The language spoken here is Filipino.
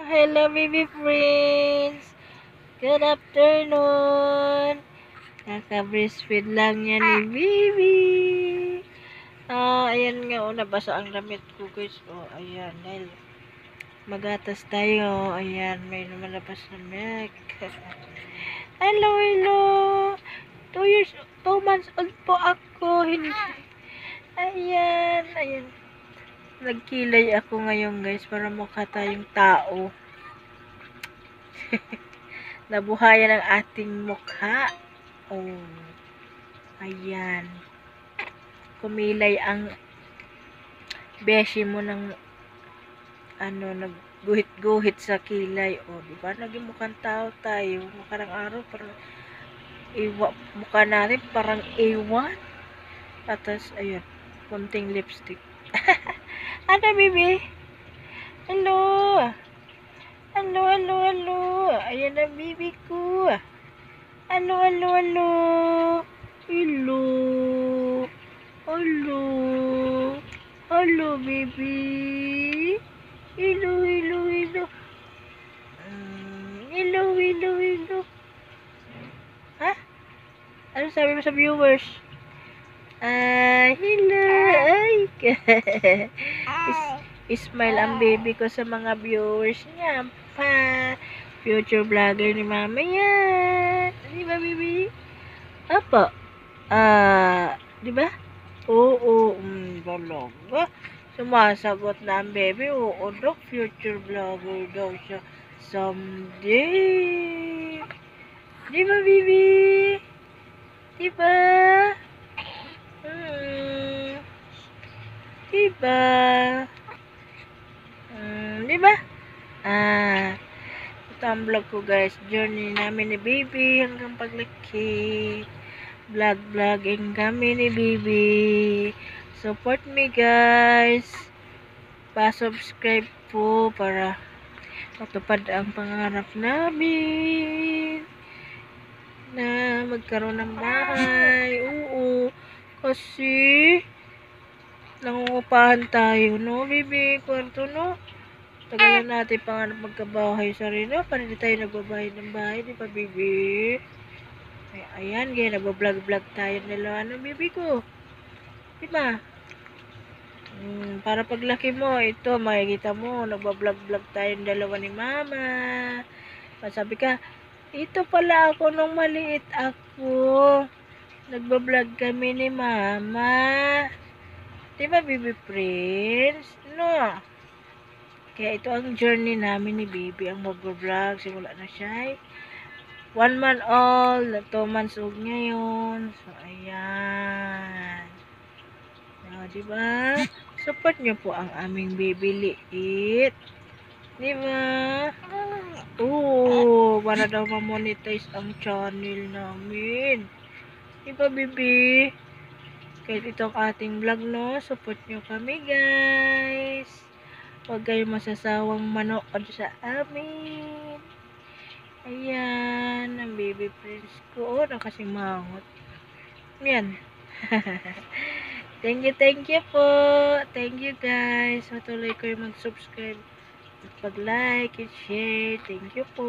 Hello, baby friends. Good afternoon. Kaka-breastfeed lang yan ni baby. Ayan nga, nabasa ang damit ko, guys. Ayan, dahil magatas tayo. Ayan, may lumalabas na milk. Hello, hello. 2 months old po ako. Hindi. Ayan. Nagkilay ako ngayon, guys, para mukha tayong tao. Nabuhayan ang ating mukha. Ayan. Kumilay ang beshi mo ng nagguhit-guhit sa kilay. Diba? Naging mukhang tao tayo. Makarang araw, parang mukha natin parang ewan. Tapos, ayun, konting lipstick. Ano, baby? Hello. Hello. Ayan na, baby ko. Hello. Hello, baby. Hello. Hello. Ha? Ano sabi mo sa viewers? Hello. Smile ang baby ko sa mga viewers niya pa. Future vlogger ni mama yan. Di ba, baby? Apo. Di ba? Oo. Dalaga. Sumasagot na ang baby. Oo, dok. Future vlogger daw siya someday. Di ba, baby? Di ba? Diba? Diba? Ito ang vlog ko, guys. Journey namin ni baby hanggang paglaki. Vlogging kami ni baby. Support me, guys. Pa-subscribe po para matupad ang pangarap namin na magkaroon ng bahay. Oo. Kasi nangungupahan tayo, no, baby? Kwarto, no? Tagalan natin pangarap magkabahay sa rin, no? Paano di tayo nagbabahay ng bahay, di ba, baby? Ayan, gaya, nagbablog-vlog tayo dalawa, no, baby ko? Di ba? Para paglaki mo, ito, makikita mo, nagbablog-vlog tayo dalawa ni mama. Sabi ka, ito pala ako nung maliit ako. Nagbablog kami ni mama. Diba, baby friends? No? Kaya ito ang journey namin ni baby, ang mag-vlog. Simula na siya 1 month old, 2 months old ngayon. So, ayan. Diba? Support nyo po ang aming baby liit. Diba? Para daw ma-monetize ang channel namin. Diba, baby? Kahit itong ating vlog, no? Support nyo kami, guys. Huwag kayong masasawang manood sa amin. Ayan, ang baby friends ko. Nakasimangot. Yan. Thank you po. Thank you, guys. Patuloy kayo mag-subscribe, mag-like, and share. Thank you po.